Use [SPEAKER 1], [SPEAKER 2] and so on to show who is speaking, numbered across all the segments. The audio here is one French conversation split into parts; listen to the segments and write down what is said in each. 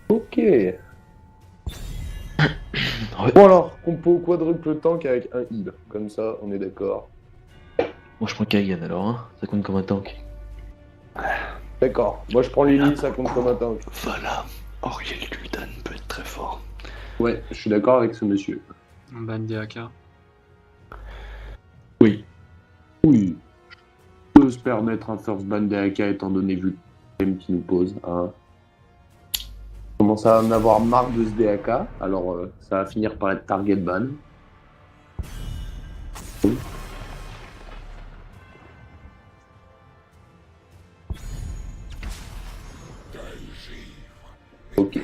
[SPEAKER 1] Ok.
[SPEAKER 2] Ouais.
[SPEAKER 1] Bon alors, compo quadruple tank avec un heal. Comme ça, on est d'accord.
[SPEAKER 2] Moi je prends Kagan alors, hein. Ça compte comme un tank.
[SPEAKER 1] D'accord. Moi je prends Lily, ça compte comme un tank.
[SPEAKER 3] Voilà, Auriel Gul'dan peut être très fort.
[SPEAKER 1] Ouais, je suis d'accord avec ce monsieur.
[SPEAKER 4] On banne des AK.
[SPEAKER 2] Oui.
[SPEAKER 1] Oui. On peut se permettre un first ban des AK étant donné vu le problème qu'il nous pose. Hein. On commence à en avoir marre de ce DAK, alors ça va finir par être target ban. Ok.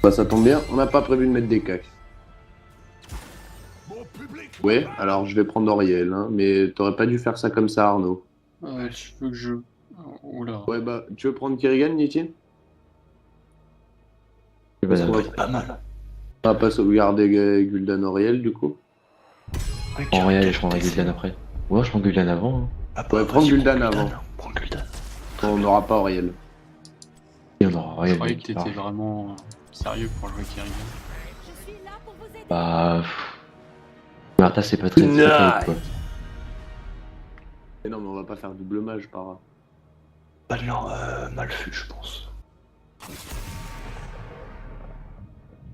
[SPEAKER 1] Bah ça tombe bien, on n'a pas prévu de mettre des cacs. Ouais, alors je vais prendre Auriel, hein, mais t'aurais pas dû faire ça comme ça, Arnaud.
[SPEAKER 4] Ouais, je veux que je. Oula.
[SPEAKER 1] Ouais, bah, tu veux prendre Kerrigan, Nitine?
[SPEAKER 2] Et
[SPEAKER 1] Parce
[SPEAKER 2] voilà.
[SPEAKER 1] qu'on va,
[SPEAKER 3] Pas mal.
[SPEAKER 1] on va pas sauvegarder Gul'dan Auriel, du coup.
[SPEAKER 3] Ouais,
[SPEAKER 2] En réel, je
[SPEAKER 3] Kerrigan,
[SPEAKER 2] prendrai Gul'dan après. Ouais, je prends Gul'dan avant. Hein.
[SPEAKER 3] Ah bah,
[SPEAKER 1] Ouais, prends
[SPEAKER 3] vas-y,
[SPEAKER 1] Gul'dan avant.
[SPEAKER 3] Prends Gul'dan.
[SPEAKER 1] On n'aura pas Auriel.
[SPEAKER 2] Et on aura
[SPEAKER 4] Je
[SPEAKER 2] rien.
[SPEAKER 4] croyais que t'étais vraiment sérieux pour jouer Kerrigan.
[SPEAKER 5] Je suis là pour vous aider.
[SPEAKER 2] Bah. Martha, c'est pas très terrible, quoi.
[SPEAKER 1] Mais non, mais on va pas faire double mage, par.
[SPEAKER 3] Pas de leur Malfu, je pense.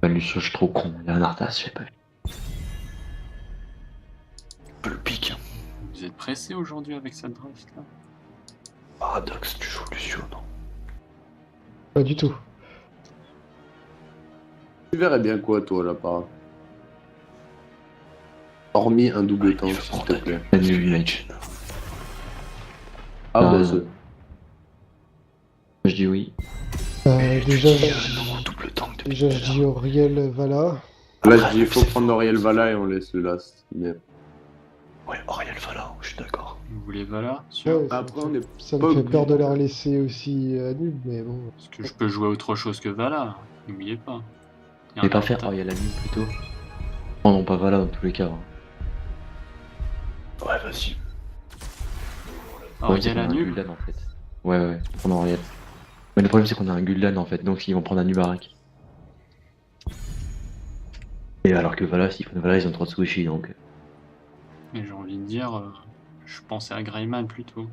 [SPEAKER 2] Bah, Lucio, je suis trop con. Il y a un Arthas, je sais pas.
[SPEAKER 3] Le pic.
[SPEAKER 4] Vous êtes pressé aujourd'hui avec cette draft là?
[SPEAKER 3] Paradoxe, tu joues Lucio, non?
[SPEAKER 6] Pas du tout.
[SPEAKER 1] Tu verrais bien quoi, toi, là, par. Hormis un double tank, s'il te plaît.
[SPEAKER 2] Salut, mec.
[SPEAKER 1] Ah, bah,
[SPEAKER 2] Non.
[SPEAKER 1] c'est.
[SPEAKER 2] Je dis oui.
[SPEAKER 6] Déjà,
[SPEAKER 3] Non, double tank depuis
[SPEAKER 6] déjà
[SPEAKER 3] tout
[SPEAKER 6] je
[SPEAKER 3] à
[SPEAKER 6] dis
[SPEAKER 3] l'heure.
[SPEAKER 6] Auriel Vala.
[SPEAKER 1] Là, je dis, il faut prendre Auriel Vala et on laisse le last. Mais...
[SPEAKER 3] Ouais, Auriel Vala, je suis d'accord.
[SPEAKER 4] Vous voulez Vala? Sûr?
[SPEAKER 6] Ouais,
[SPEAKER 1] Après, on est
[SPEAKER 6] ça
[SPEAKER 1] pas
[SPEAKER 6] me fait
[SPEAKER 1] obligé.
[SPEAKER 6] peur de leur laisser aussi à nul, mais bon.
[SPEAKER 4] Parce que je peux jouer autre chose que Vala, n'oubliez pas. Il y a
[SPEAKER 2] Mais
[SPEAKER 4] un
[SPEAKER 2] pas faire
[SPEAKER 4] Arta-
[SPEAKER 2] Auriel la nuit plutôt. Oh non, pas Vala dans tous les cas. Hein.
[SPEAKER 3] Ouais, vas-y.
[SPEAKER 4] Auriel
[SPEAKER 2] on a
[SPEAKER 4] à
[SPEAKER 2] un
[SPEAKER 4] nul.
[SPEAKER 2] Gul'dan en fait. Ouais, prendre Auriel. Mais le problème c'est qu'on a un Gul'dan en fait, donc ils vont prendre un Nubarak. Et alors que Vala, s'ils prennent Vala, ils ont trop de squishy donc.
[SPEAKER 4] Mais j'ai envie de dire, je pensais à Greyman plutôt.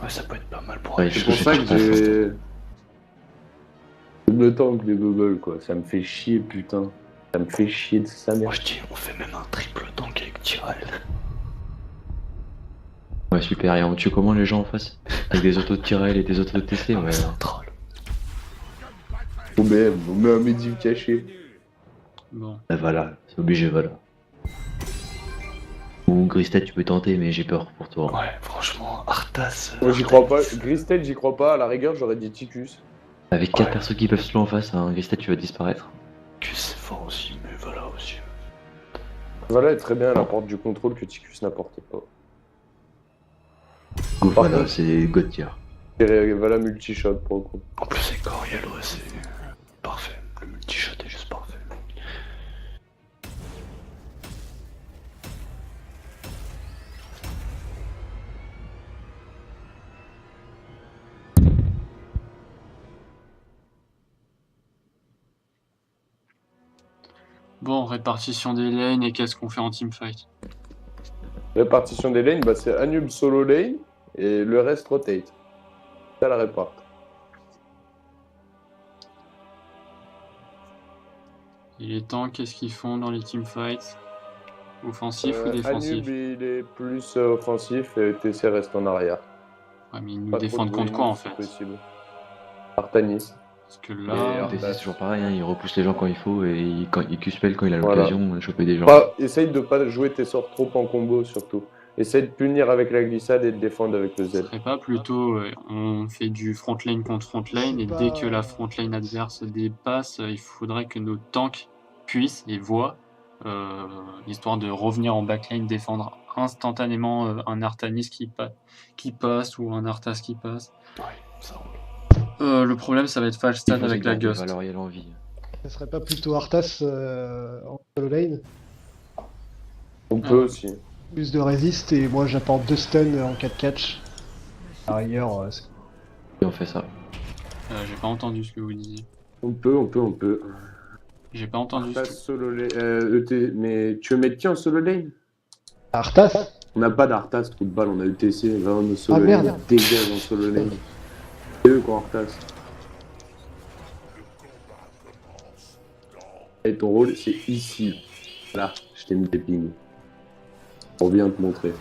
[SPEAKER 3] Ouais, ça peut être pas mal pour
[SPEAKER 2] Ouais,
[SPEAKER 1] C'est
[SPEAKER 3] Auriel.
[SPEAKER 1] pour
[SPEAKER 2] je
[SPEAKER 1] ça
[SPEAKER 2] sais
[SPEAKER 1] que
[SPEAKER 2] pas.
[SPEAKER 1] j'ai. Double tank des goggles, quoi. Ça me fait chier, putain. Ça me fait chier de sa
[SPEAKER 3] Moi,
[SPEAKER 1] mère.
[SPEAKER 3] je dis, on fait même un triple tank avec Tyrell.
[SPEAKER 2] Ouais, super. Et on tue comment les gens en face? Avec des autos de Tyrell et des autos de TC, ouais.
[SPEAKER 3] C'est un troll.
[SPEAKER 1] OBM, on met un Medivh caché.
[SPEAKER 4] Bon.
[SPEAKER 2] Ah, Vala, c'est obligé Vala. Ou Gristet, tu peux tenter, mais j'ai peur pour toi.
[SPEAKER 3] Ouais, franchement, Arthas.
[SPEAKER 1] Moi, j'y crois pas. Gristel, j'y crois pas. À la rigueur, j'aurais dit Ticus.
[SPEAKER 2] Avec 4
[SPEAKER 3] Ouais.
[SPEAKER 2] persos qui peuvent slow en face, hein, Gristet, tu vas disparaître.
[SPEAKER 3] Que c'est fort aussi, mais voilà aussi.
[SPEAKER 1] Voilà est très bien à la porte du contrôle que Ticus n'apporte pas.
[SPEAKER 2] Go
[SPEAKER 1] Par
[SPEAKER 2] Vala,
[SPEAKER 1] contre-
[SPEAKER 2] c'est God tier.
[SPEAKER 1] Et voilà multi-shot pour le coup.
[SPEAKER 3] En plus, avec Auriel, ouais, c'est parfait. Le multi-shot est juste parfait.
[SPEAKER 4] Bon, répartition des lanes et qu'est-ce qu'on fait en teamfight?
[SPEAKER 1] Répartition des lanes, bah, c'est Anub solo lane et le reste rotate. Ça la réparte.
[SPEAKER 4] Et les tanks, qu'est-ce qu'ils font dans les teamfights? Offensif ou défensif?
[SPEAKER 1] Anub il est plus offensif et TC reste en arrière.
[SPEAKER 4] Ouais, mais ils nous
[SPEAKER 1] Pas trop
[SPEAKER 4] défendent
[SPEAKER 1] de
[SPEAKER 4] contre quoi en
[SPEAKER 1] volume,
[SPEAKER 4] fait?
[SPEAKER 1] si possible. Artanis.
[SPEAKER 4] Parce que
[SPEAKER 1] Et
[SPEAKER 4] là,
[SPEAKER 2] TC, c'est toujours pareil, hein, il repousse les gens quand il faut et il Q-spell quand il a
[SPEAKER 1] Voilà.
[SPEAKER 2] l'occasion de choper des gens.
[SPEAKER 1] Essaye de pas jouer tes sorts trop en combo surtout. Essaye de punir avec la glissade et de défendre avec le
[SPEAKER 4] ce
[SPEAKER 1] Z.
[SPEAKER 4] serait pas plutôt on fait du front lane contre front lane
[SPEAKER 6] C'est
[SPEAKER 4] et
[SPEAKER 6] pas-
[SPEAKER 4] dès que la front lane adverse dépasse, il faudrait que nos tanks puissent et voient, histoire de revenir en backlane, défendre instantanément un Artanis qui passe ou un Arthas qui passe.
[SPEAKER 3] Ouais, ça roule.
[SPEAKER 4] Le problème, ça va être Falstad avec la Ghost.
[SPEAKER 2] Valoriel en vie.
[SPEAKER 6] Ça serait pas plutôt Arthas en solo lane?
[SPEAKER 1] On peut
[SPEAKER 4] Ah.
[SPEAKER 1] aussi.
[SPEAKER 6] Plus de résist et moi j'apporte 2 stuns en 4 catch. Par ailleurs,
[SPEAKER 2] Et on fait ça.
[SPEAKER 4] J'ai pas entendu ce que vous disiez.
[SPEAKER 1] On peut.
[SPEAKER 4] J'ai pas entendu ce
[SPEAKER 1] Arthas
[SPEAKER 4] que...
[SPEAKER 1] solo lane. Mais tu veux mettre qui en solo lane?
[SPEAKER 6] Arthas?
[SPEAKER 1] On n'a pas d'Arthas, trou de balle, on a ETC, va en solo
[SPEAKER 6] Ah,
[SPEAKER 1] lane.
[SPEAKER 6] merde.
[SPEAKER 1] Dégage en solo lane. C'est eux qui ont Arthas. Et ton rôle, c'est ici. Là, je t'ai mis des pings. Pour bien te montrer.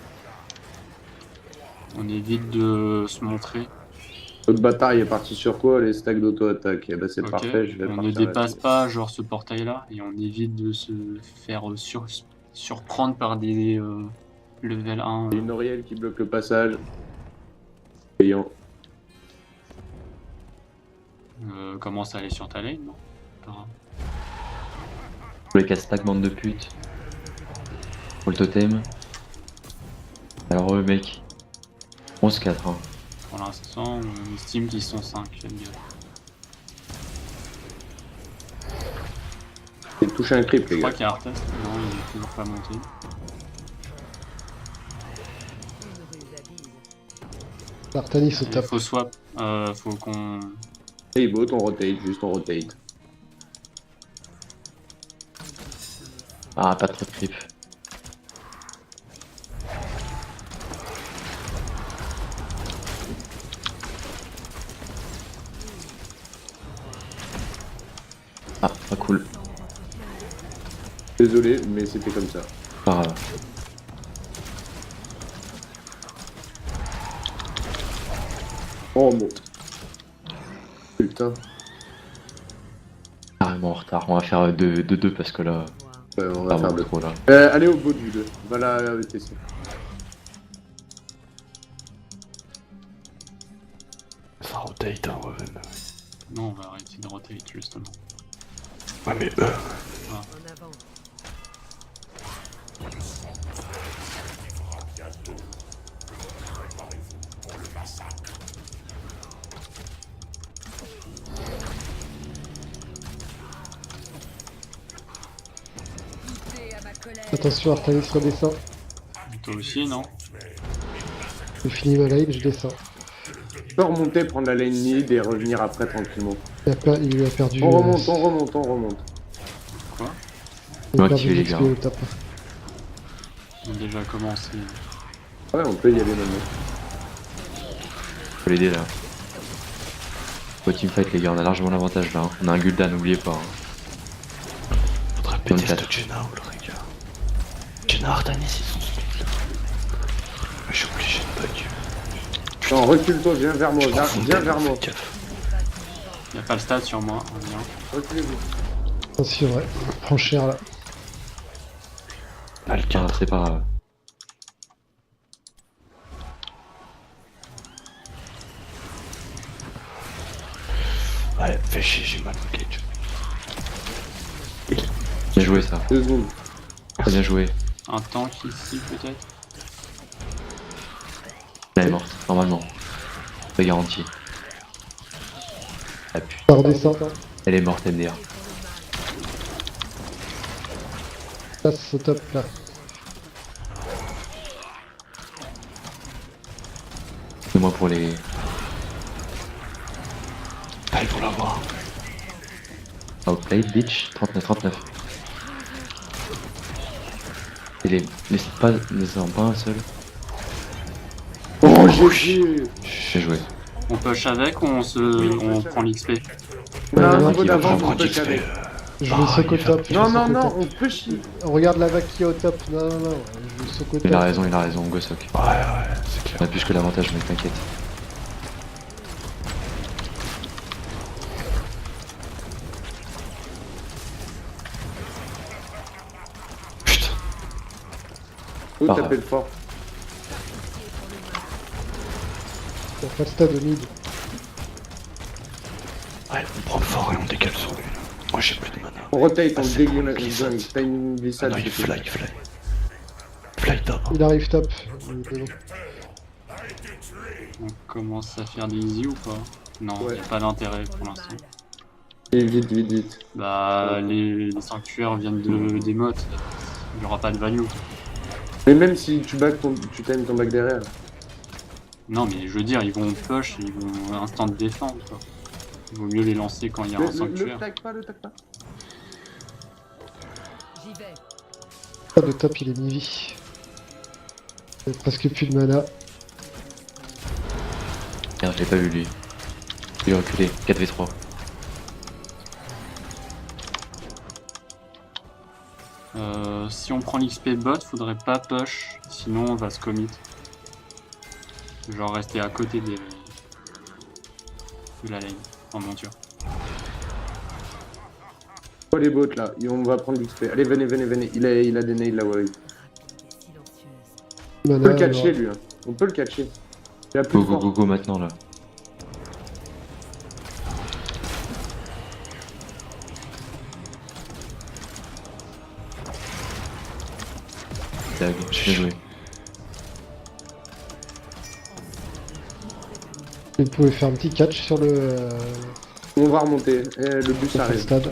[SPEAKER 4] On évite de se montrer.
[SPEAKER 1] L'autre bâtard, il est parti sur quoi? Les stacks d'auto-attaque. Et bah, c'est
[SPEAKER 4] Ok.
[SPEAKER 1] parfait, je vais
[SPEAKER 4] On ne
[SPEAKER 1] partir
[SPEAKER 4] dépasse
[SPEAKER 1] là-dessus.
[SPEAKER 4] pas genre ce portail-là et on évite de se faire surprendre par des level 1.
[SPEAKER 1] Il y a une Oriel qui bloque le passage. Payant.
[SPEAKER 4] Commence à aller sur ta lane, non? Par-
[SPEAKER 2] Pour les casse-stack, bande de putes. Pour le totem. Alors, mec. 11-4, hein.
[SPEAKER 4] Pour l'instant, on estime qu'ils sont 5. J'aime bien.
[SPEAKER 1] J'ai touché un creep,
[SPEAKER 4] Je
[SPEAKER 1] les
[SPEAKER 4] crois
[SPEAKER 1] gars.
[SPEAKER 4] qu'il y a Arthas. Non, il est toujours pas monté.
[SPEAKER 6] Artanis au
[SPEAKER 4] Il
[SPEAKER 6] top.
[SPEAKER 4] faut swap. Faut qu'on...
[SPEAKER 1] Et bot, on rotate, juste on rotate.
[SPEAKER 2] Ah, pas trop de creep. Ah, pas cool.
[SPEAKER 1] Désolé, mais c'était comme ça.
[SPEAKER 2] Pas grave.
[SPEAKER 1] Oh bon. Putain.
[SPEAKER 2] Carrément en retard. On va faire 2-2 parce que là.
[SPEAKER 1] Ouais, on va
[SPEAKER 2] Pas
[SPEAKER 1] faire
[SPEAKER 2] beaucoup
[SPEAKER 1] deux.
[SPEAKER 2] trop là.
[SPEAKER 1] Allez au bot du 2. Va là, ETC.
[SPEAKER 3] Ça rotate, hein, Raven.
[SPEAKER 4] Non, on va arrêter de rotate justement.
[SPEAKER 3] Ouais, mais
[SPEAKER 6] Attention, Artanis redescend.
[SPEAKER 4] Et toi aussi, non?
[SPEAKER 6] J'ai fini ma lane, je descends.
[SPEAKER 1] Tu peux remonter, prendre la lane mid et revenir après tranquillement.
[SPEAKER 6] Il lui a perdu.
[SPEAKER 1] On remonte.
[SPEAKER 4] Quoi?
[SPEAKER 6] Il a
[SPEAKER 2] Ouais,
[SPEAKER 6] perdu
[SPEAKER 2] activez les
[SPEAKER 6] l'XP
[SPEAKER 2] gars.
[SPEAKER 6] au top.
[SPEAKER 4] On a déjà commencé.
[SPEAKER 1] Ouais, on peut y aller maintenant.
[SPEAKER 2] Faut l'aider là. Faut teamfight les gars, on a largement l'avantage là. Hein. On a un Gul'dan, n'oubliez pas. Hein.
[SPEAKER 3] faudrait péter
[SPEAKER 2] 24.
[SPEAKER 3] cette Jenna ou les gars. Jenna Artanis, ils sont tous là. Mais je suis obligé de bug.
[SPEAKER 1] Non, recule-toi, viens vers moi, viens vers moi.
[SPEAKER 3] Fais gaffe.
[SPEAKER 4] Il n'y a pas le stade sur moi. On vient.
[SPEAKER 1] Reculez-vous.
[SPEAKER 6] Attention, ouais. Prends cher là.
[SPEAKER 3] Ah, le
[SPEAKER 2] Ah,
[SPEAKER 3] 4.
[SPEAKER 2] c'est pas grave.
[SPEAKER 3] Ouais, fais chier, j'ai mal au cage.
[SPEAKER 2] Bien joué ça.
[SPEAKER 1] 2 secondes.
[SPEAKER 2] Très bien joué.
[SPEAKER 4] Un tank ici peut-être?
[SPEAKER 2] Elle est morte, normalement. Pas garanti. Ah putain.
[SPEAKER 6] Ça redescend.
[SPEAKER 2] Elle est morte, MDR.
[SPEAKER 6] Passe au top là.
[SPEAKER 2] C'est moi pour les.
[SPEAKER 3] Ah, ils vont l'avoir.
[SPEAKER 2] Outplayed, bitch. 39. Et les pas. Les en pas un seul.
[SPEAKER 1] Oh, GG.
[SPEAKER 2] Bien joué.
[SPEAKER 4] On push avec ou on prend l'XP?
[SPEAKER 1] On a un
[SPEAKER 6] non,
[SPEAKER 1] niveau
[SPEAKER 2] il va
[SPEAKER 1] d'avance,
[SPEAKER 3] prendre
[SPEAKER 1] on peut
[SPEAKER 3] XP.
[SPEAKER 1] avec.
[SPEAKER 6] Je vais soc au top. je
[SPEAKER 1] Non,
[SPEAKER 6] vais
[SPEAKER 1] non,
[SPEAKER 6] soc au
[SPEAKER 1] non,
[SPEAKER 6] top.
[SPEAKER 1] on peut chier.
[SPEAKER 6] Regarde la vague qui est au top. Non, je vais soc au top.
[SPEAKER 2] Il a raison, go sock.
[SPEAKER 3] Ouais, c'est clair.
[SPEAKER 2] On a plus que l'avantage, mec, t'inquiète.
[SPEAKER 3] Putain.
[SPEAKER 1] Faut
[SPEAKER 2] Ah.
[SPEAKER 1] taper le fort.
[SPEAKER 6] Il y a pas de stade au mid.
[SPEAKER 3] Ouais, on prend le fort et on décale sur lui. Moi j'ai plus de mana.
[SPEAKER 1] On rotate, on
[SPEAKER 3] Ah, c'est
[SPEAKER 1] dégaine,
[SPEAKER 3] bon, glissade.
[SPEAKER 1] t'as une
[SPEAKER 3] Ah
[SPEAKER 1] glissade.
[SPEAKER 3] non, il
[SPEAKER 1] c'est
[SPEAKER 3] fly. Fly top.
[SPEAKER 6] Il arrive top. Il est bon.
[SPEAKER 4] On commence à faire des easy ou pas? Non, il
[SPEAKER 1] Ouais.
[SPEAKER 4] n'y a pas d'intérêt pour l'instant.
[SPEAKER 1] tout. Et vite.
[SPEAKER 4] Bah, les sanctuaires viennent des mottes. Il n'y aura pas de value.
[SPEAKER 1] Mais même si tu tu times ton back derrière.
[SPEAKER 4] Non, mais je veux dire, ils vont push, ils vont instant défendre. Quoi. Il vaut mieux les lancer quand il y a un
[SPEAKER 1] Le
[SPEAKER 4] sanctuaire.
[SPEAKER 1] tag pas, le tag pas.
[SPEAKER 5] J'y vais.
[SPEAKER 6] Ah, le top il est mi-vie. Il a presque plus de mana.
[SPEAKER 2] Merde, je l'ai pas vu lui. Il est reculé. 4v3.
[SPEAKER 4] Si on prend l'XP bot, faudrait pas push, sinon on va se commit. Genre rester à côté de la lane en monture.
[SPEAKER 1] Oh les bots là, et on va prendre l'XP. Allez, venez. Il a des nails là, ouais.
[SPEAKER 5] Silencieuse.
[SPEAKER 1] On peut
[SPEAKER 6] Mana,
[SPEAKER 1] le catcher
[SPEAKER 6] alors.
[SPEAKER 1] lui, hein. On peut le catcher. Il a plus
[SPEAKER 2] Go
[SPEAKER 1] de force.
[SPEAKER 2] go maintenant là. Tag, bien joué.
[SPEAKER 6] Vous pouvez faire un petit catch sur le
[SPEAKER 1] On va remonter. Le bus
[SPEAKER 6] sur le
[SPEAKER 1] arrive.
[SPEAKER 6] stade.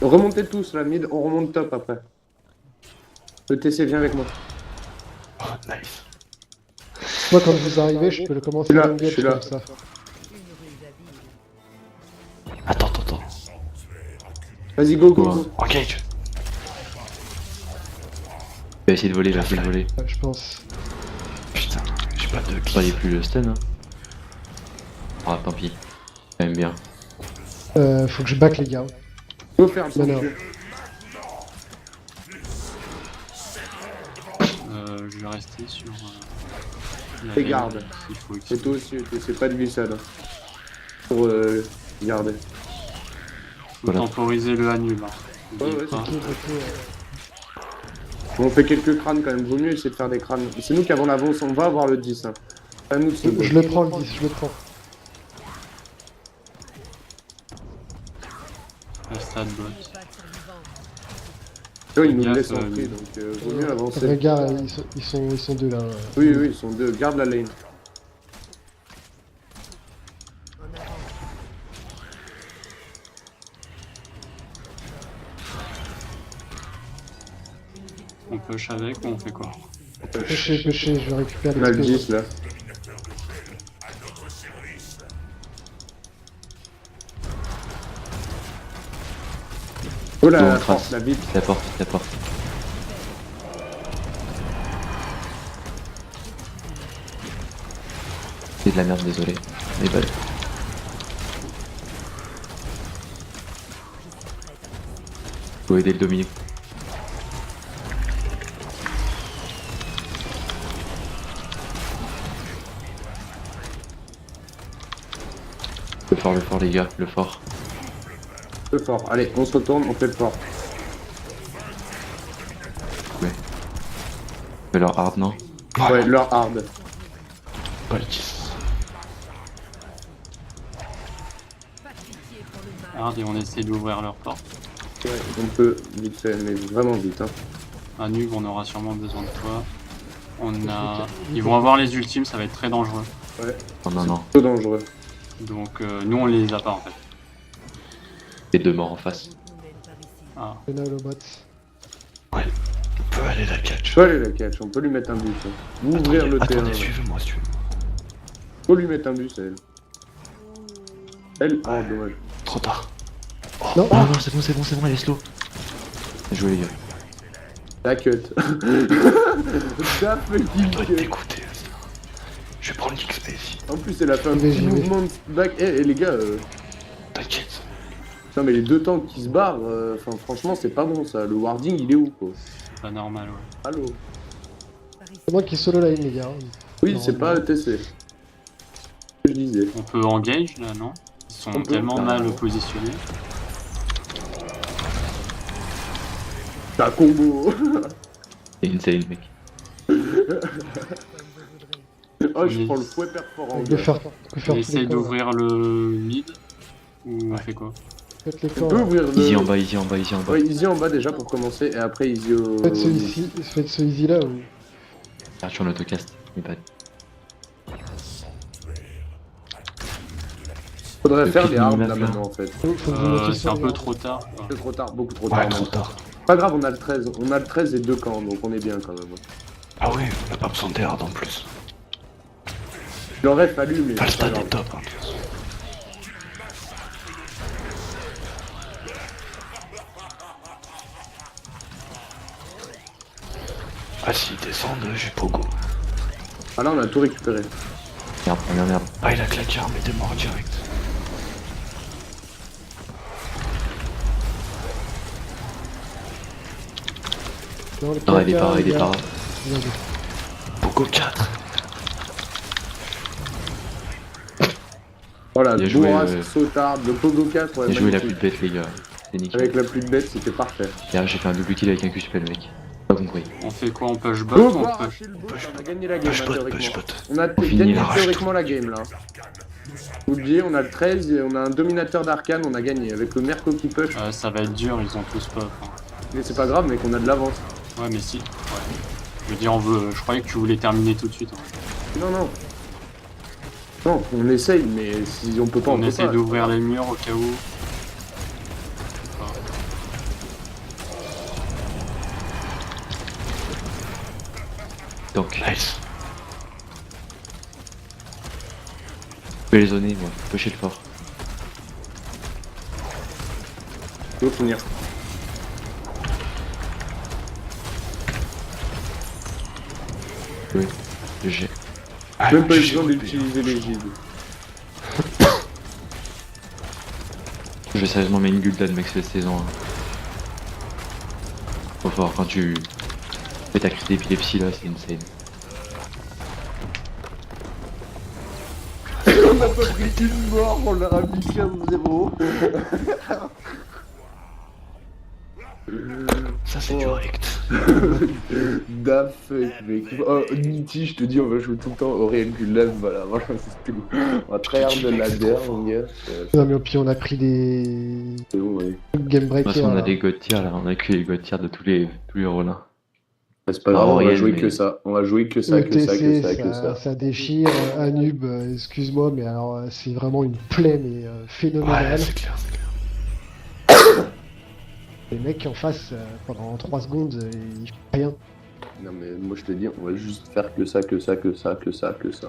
[SPEAKER 1] Remontez tous là, mid, on remonte top après. Le TC, viens avec moi.
[SPEAKER 3] Oh, nice.
[SPEAKER 6] Moi quand vous arrivez, je peux le commencer
[SPEAKER 1] Je suis là,
[SPEAKER 6] à engage
[SPEAKER 1] je suis là.
[SPEAKER 6] comme ça.
[SPEAKER 5] Une ruse habile.
[SPEAKER 3] Attends.
[SPEAKER 1] Vas-y, go.
[SPEAKER 3] Engage.
[SPEAKER 2] Il va essayer de voler, il va essayer de voler.
[SPEAKER 6] Ouais, je pense.
[SPEAKER 3] Putain, j'ai pas de
[SPEAKER 2] Il
[SPEAKER 3] kill.
[SPEAKER 2] est plus le stun. Hein. Ah, tant pis. Quand même bien.
[SPEAKER 6] Faut que je back les gars.
[SPEAKER 1] Go faire le
[SPEAKER 6] Non, non.
[SPEAKER 1] sanctuaire.
[SPEAKER 4] Je vais rester sur la
[SPEAKER 1] Fais
[SPEAKER 4] lane.
[SPEAKER 1] garde.
[SPEAKER 4] Il faut XP.
[SPEAKER 1] C'est toi aussi, c'est pas de glissade. Hein. Pour garder.
[SPEAKER 4] Faut
[SPEAKER 2] Voilà.
[SPEAKER 4] temporiser le annul. Hein.
[SPEAKER 1] Ouais,
[SPEAKER 4] N'oubliez
[SPEAKER 1] ouais,
[SPEAKER 4] pas.
[SPEAKER 6] Ok, ok.
[SPEAKER 1] On fait quelques crânes quand même, vaut mieux essayer de faire des crânes. C'est nous qui avons l'avance, on va avoir le 10. Hein. C'est à nous de se
[SPEAKER 6] Je le prends le 10, je le prends.
[SPEAKER 4] Le stade bot.
[SPEAKER 5] N'ayez pas de survivants.
[SPEAKER 1] Oh, ils nous
[SPEAKER 4] Gaffe,
[SPEAKER 1] laissent en prix, donc vaut mieux avancer.
[SPEAKER 6] Regarde, ils sont deux là.
[SPEAKER 1] Oui, ils sont deux. Garde la lane.
[SPEAKER 5] En avant.
[SPEAKER 4] On push avec ou on fait quoi?
[SPEAKER 6] Pêchez, je récupère
[SPEAKER 1] On a le
[SPEAKER 6] les
[SPEAKER 1] 10 là. Oh là,
[SPEAKER 2] Go, on
[SPEAKER 1] la
[SPEAKER 2] trace.
[SPEAKER 1] porte, la vite.
[SPEAKER 2] La porte. C'est de la merde, désolé. Mais bah, faut aider le Dominique. Le fort les gars, le fort.
[SPEAKER 1] Le fort. Allez, on se retourne, on fait le fort.
[SPEAKER 2] Ouais. Mais leur hard non.
[SPEAKER 1] Ouais, leur hard.
[SPEAKER 3] Pas le 10.
[SPEAKER 5] Pas de pitié pour le mal.
[SPEAKER 4] Hard et on essaie d'ouvrir leur porte.
[SPEAKER 1] Ouais, on peut vite fait, mais vraiment vite. Hein.
[SPEAKER 4] À Nub, on aura sûrement besoin de toi. Ils vont avoir les ultimes, ça va être très dangereux.
[SPEAKER 2] Non.
[SPEAKER 1] Trop dangereux.
[SPEAKER 4] Donc nous on les a pas en fait.
[SPEAKER 2] Et deux morts en face.
[SPEAKER 5] Ne mène par ici.
[SPEAKER 4] Ah.
[SPEAKER 6] Il y en a le bot.
[SPEAKER 3] On peut aller la catch.
[SPEAKER 1] Faut aller la catch, on peut lui mettre un bus. Hein. Ouvrir le terrain.
[SPEAKER 3] Attendez, suivez-moi.
[SPEAKER 1] Faut lui mettre un bus, elle. Elle, oh dommage.
[SPEAKER 3] Trop tard.
[SPEAKER 6] Non,
[SPEAKER 2] Oh non, c'est bon, elle est slow. Bien joué les gars.
[SPEAKER 1] La cut. Ça fait
[SPEAKER 3] Je dois être
[SPEAKER 1] cut.
[SPEAKER 3] dégoûté. Je vais prendre l'XP ici.
[SPEAKER 1] En plus, elle a fait un
[SPEAKER 6] J'y vais,
[SPEAKER 1] petit
[SPEAKER 6] j'y vais.
[SPEAKER 1] mouvement de back. Eh, les gars,
[SPEAKER 3] T'inquiète.
[SPEAKER 1] non mais les deux tanks qui se barrent, enfin franchement, c'est pas bon ça. Le warding, il est où quoi?
[SPEAKER 4] C'est pas normal, ouais.
[SPEAKER 1] Allô?
[SPEAKER 5] Par ici.
[SPEAKER 6] c'est moi qui solo lane les gars.
[SPEAKER 1] Oui, c'est pas TC. C'est ce que je disais.
[SPEAKER 4] On peut engage là, non? Ils sont
[SPEAKER 1] On peut,
[SPEAKER 4] tellement
[SPEAKER 1] carrément.
[SPEAKER 4] mal positionnés.
[SPEAKER 1] C'est un combo.
[SPEAKER 2] C'est insane mec.
[SPEAKER 5] Comme vous voudrez.
[SPEAKER 1] Oh, je
[SPEAKER 4] Oui.
[SPEAKER 1] prends le fouet perforant.
[SPEAKER 6] On peut faire
[SPEAKER 4] On
[SPEAKER 6] tous
[SPEAKER 4] essaie
[SPEAKER 6] les camps, là.
[SPEAKER 4] d'ouvrir le mid ou on fait quoi?
[SPEAKER 6] Faites les
[SPEAKER 1] On
[SPEAKER 6] camps.
[SPEAKER 1] peut
[SPEAKER 6] là.
[SPEAKER 1] ouvrir le.
[SPEAKER 2] Easy en bas.
[SPEAKER 1] Ouais, easy en bas déjà pour commencer et après easy au.
[SPEAKER 6] Faites ce easy là. Ou...
[SPEAKER 2] Arthur en autocast. Mais pas.
[SPEAKER 1] Faudrait
[SPEAKER 2] Le
[SPEAKER 1] faire
[SPEAKER 2] petit
[SPEAKER 1] les armes là
[SPEAKER 2] minimap, là.
[SPEAKER 1] maintenant en fait.
[SPEAKER 6] Faut que vous mettiez
[SPEAKER 4] C'est
[SPEAKER 6] sur
[SPEAKER 4] un
[SPEAKER 6] le
[SPEAKER 4] peu
[SPEAKER 6] gars.
[SPEAKER 4] trop tard. quoi.
[SPEAKER 1] C'est trop tard, beaucoup trop tard.
[SPEAKER 3] Ouais, trop
[SPEAKER 1] même.
[SPEAKER 3] tard.
[SPEAKER 1] Pas grave, on a le 13. On a le 13 et deux camps donc on est bien quand même.
[SPEAKER 3] Ah oui, on a pas besoin d'hard en plus.
[SPEAKER 1] Il aurait fallu, mais
[SPEAKER 3] Enfin, le
[SPEAKER 1] c'est pas
[SPEAKER 3] stade est
[SPEAKER 1] grave.
[SPEAKER 3] top. Hein. Ah, s'ils descendent, j'ai Pogo.
[SPEAKER 1] Ah là, on a tout récupéré.
[SPEAKER 2] Merde, merde, merde.
[SPEAKER 3] Ah, il a claqué arme et des morts direct.
[SPEAKER 6] Non, le
[SPEAKER 2] Non, il est
[SPEAKER 6] placard,
[SPEAKER 2] pas, il est
[SPEAKER 6] gars.
[SPEAKER 2] pas.
[SPEAKER 6] Bien joué.
[SPEAKER 3] Pogo 4.
[SPEAKER 1] Voilà,
[SPEAKER 2] Bien joué,
[SPEAKER 1] bourrasque, sautarde, le Pogo 4, ouais,
[SPEAKER 2] J'ai joué la
[SPEAKER 1] magnifique.
[SPEAKER 2] plus bête, les gars. C'est nickel.
[SPEAKER 1] Avec la plus de bête, c'était parfait.
[SPEAKER 2] Hier, j'ai fait un double kill avec un Q-spell, mec. Pas compris.
[SPEAKER 4] On fait quoi? On push bot
[SPEAKER 1] Oh,
[SPEAKER 4] ou
[SPEAKER 1] on
[SPEAKER 4] on
[SPEAKER 1] va
[SPEAKER 4] push?
[SPEAKER 1] arracher le bot, on a gagné la game,
[SPEAKER 3] Push
[SPEAKER 1] hein,
[SPEAKER 3] bot,
[SPEAKER 1] théoriquement.
[SPEAKER 3] push bot.
[SPEAKER 1] On a
[SPEAKER 2] finit,
[SPEAKER 1] gagné
[SPEAKER 2] là.
[SPEAKER 1] théoriquement la game, là. Je vous le dis, on a le 13, et on a un dominateur d'arcane, on a gagné. Avec le Merco qui push,
[SPEAKER 4] Ça va être dur, ils ont tous pop. Hein.
[SPEAKER 1] mais c'est pas grave, mais qu'on a de l'avance.
[SPEAKER 4] Ouais, mais si. Ouais. Je veux dire, je croyais que tu voulais terminer tout de suite. Hein.
[SPEAKER 1] Non, non. Non, on essaye, mais si on peut pas,
[SPEAKER 4] On
[SPEAKER 1] peut
[SPEAKER 4] essaie
[SPEAKER 1] pas.
[SPEAKER 4] d'ouvrir les murs au cas où.
[SPEAKER 2] Donc,
[SPEAKER 3] Nice.
[SPEAKER 2] je peux les zoner, moi. Pusher le fort.
[SPEAKER 1] Faut finir.
[SPEAKER 2] Oui. GG.
[SPEAKER 3] Ah,
[SPEAKER 1] Même pas eu
[SPEAKER 3] GG,
[SPEAKER 1] besoin
[SPEAKER 3] Goodby.
[SPEAKER 1] d'utiliser les gigs.
[SPEAKER 2] Je vais sérieusement mettre une Gul'dan mec cette saison. Hein. Trop fort, quand tu fais ta crise d'épilepsie là, c'est insane.
[SPEAKER 1] On a pas pris une mort, on leur a mis 15-0.
[SPEAKER 3] Ça, c'est
[SPEAKER 1] Oh.
[SPEAKER 3] du rect.
[SPEAKER 1] Da fuck, mec. Oh, Niti, je te dis, on va jouer tout le temps Aurélien Gul'dan, voilà, c'est tout. On va tryhard de la der, mon gars.
[SPEAKER 6] Non, mais puis on a pris des
[SPEAKER 1] C'est bon, ouais.
[SPEAKER 6] game
[SPEAKER 2] De toute
[SPEAKER 6] breakers.
[SPEAKER 2] façon, on a
[SPEAKER 6] là.
[SPEAKER 2] des god tiers là, on a que les god tiers de tous les rôles. Hein.
[SPEAKER 1] C'est pas grave, on va
[SPEAKER 2] Aurélien,
[SPEAKER 1] jouer
[SPEAKER 2] mais-
[SPEAKER 1] que ça. On va jouer que ça,
[SPEAKER 6] Le
[SPEAKER 1] que ça, que
[SPEAKER 6] TC,
[SPEAKER 1] ça, que ça.
[SPEAKER 6] ça déchire. Anub, excuse-moi, mais alors c'est vraiment une plaie, mais
[SPEAKER 3] Ouais,
[SPEAKER 6] phénoménale.
[SPEAKER 3] c'est clair, c'est clair.
[SPEAKER 6] Les mecs en face, pendant 3 secondes, ils font rien.
[SPEAKER 1] Non mais moi je te dis, on va juste faire que ça, que ça, que ça, que ça, que ça.